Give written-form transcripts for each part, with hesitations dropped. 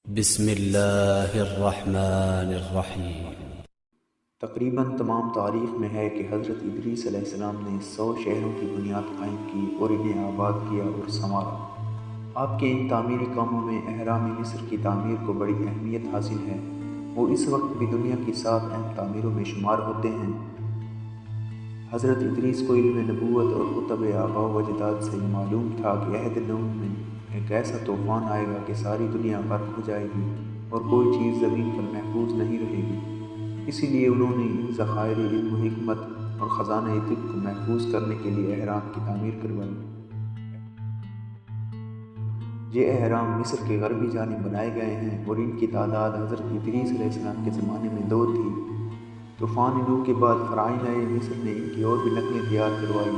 بسم اللہ الرحمن الرحیم۔ تقریباً تمام تاریخ میں ہے کہ حضرت ادریس علیہ السلام نے 100 شہروں کی بنیاد قائم کی اور انہیں آباد کیا اور سنوارا۔ آپ کے ان تعمیری کاموں میں اہرام مصر کی تعمیر کو بڑی اہمیت حاصل ہے۔ وہ اس وقت بھی دنیا کی 7 اہم تعمیروں میں شمار ہوتے ہیں۔ حضرت ادریس کو علم نبوت اور کتب آباء و اجداد سے معلوم تھا کہ عہد نوح میں ایک ایسا طوفان آئے گا کہ ساری دنیا غرق ہو جائے گی اور کوئی چیز زمین پر محفوظ نہیں رہے گی۔ اسی لیے انہوں نے ان ذخائر علم و حکمت اور خزانہ طب کو محفوظ کرنے کے لیے اہرام کی تعمیر کروائی۔ یہ اہرام مصر کے غربی جانب بنائے گئے ہیں اور ان کی تعداد حضرت ادریس علیہ السلام کے زمانے میں 2 تھی۔ طوفان نوح کے بعد فرعونۂ مصر نے ان کی اور بھی نقلیں تیار کروائی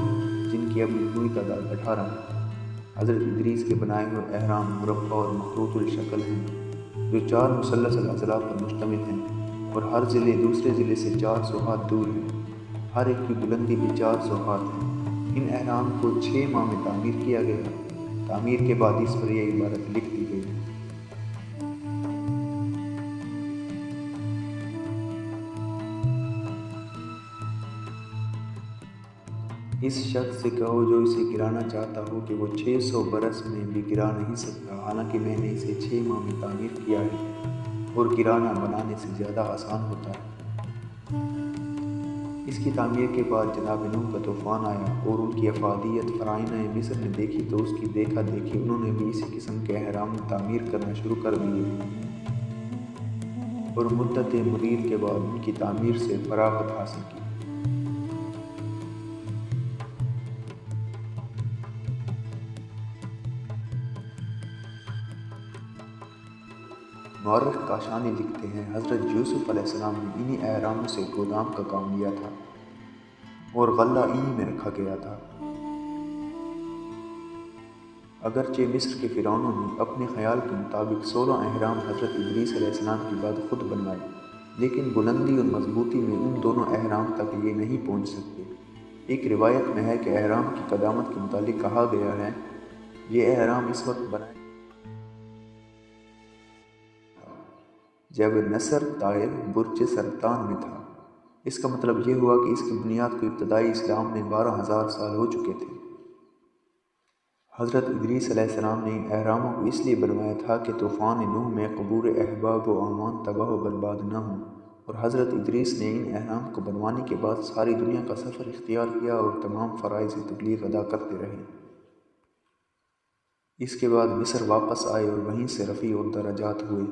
جن کی اب مجموعی تعداد 18 ہے۔ حضرت ادریس کے بنائے ہوئے اہرام مربع اور مخروط الشکل ہیں جو 4 مثلث الاضلاع پر مشتمل ہیں اور ہر ضلع دوسرے ضلع سے 400 ہاتھ دور ہے۔ ہر ایک کی بلندی بھی 400 ہاتھ ہے۔ ان اہرام کو 6 ماہ میں تعمیر کیا گیا۔ تعمیر کے بعد اس پر یہ عبارت لکھ دی گئی: اس شخص سے کہو جو اسے گرانا چاہتا ہو کہ وہ 600 برس میں بھی گرا نہیں سکتا، حالانکہ میں نے اسے 6 ماہ میں تعمیر کیا ہے اور گرانا بنانے سے زیادہ آسان ہوتا ہے۔ اس کی تعمیر کے بعد جناب نوح کا طوفان آیا اور ان کی افادیت فرعونۂ مصر نے دیکھی تو اس کی دیکھا دیکھی انہوں نے بھی اسی قسم کے اہرام تعمیر کرنا شروع کر دیے اور مدت مدید کے بعد ان کی تعمیر سے فراغت حاصل کی۔ مورخ کاشانی لکھتے ہیں حضرت یوسف علیہ السلام نے انہی اہراموں سے گودام کا کام لیا تھا اور غلہ انہی میں رکھا گیا تھا۔ اگرچہ مصر کے فرعونوں نے اپنے خیال کے مطابق 16 اہرام حضرت ادریس علیہ السلام کے بعد خود بنوائے، لیکن بلندی اور مضبوطی میں ان دونوں اہرام تک یہ نہیں پہنچ سکتے۔ ایک روایت میں ہے کہ اہرام کی قدامت کے متعلق کہا گیا ہے: یہ اہرام اس وقت بنائے جب نصر طائر برج سرطان میں تھا۔ اس کا مطلب یہ ہوا کہ اس کی بنیاد کو ابتدائی اسلام میں 12,000 سال ہو چکے تھے۔ حضرت ادریس علیہ السلام نے ان اہراموں کو اس لیے بنوایا تھا کہ طوفان نوح میں قبور احباب و اعوان تباہ و برباد نہ ہوں، اور حضرت ادریس نے ان اہرام کو بنوانے کے بعد ساری دنیا کا سفر اختیار کیا اور تمام فرائض تبلیغ ادا کرتے رہے۔ اس کے بعد مصر واپس آئے اور وہیں سے رفیع الدرجات ہوئے۔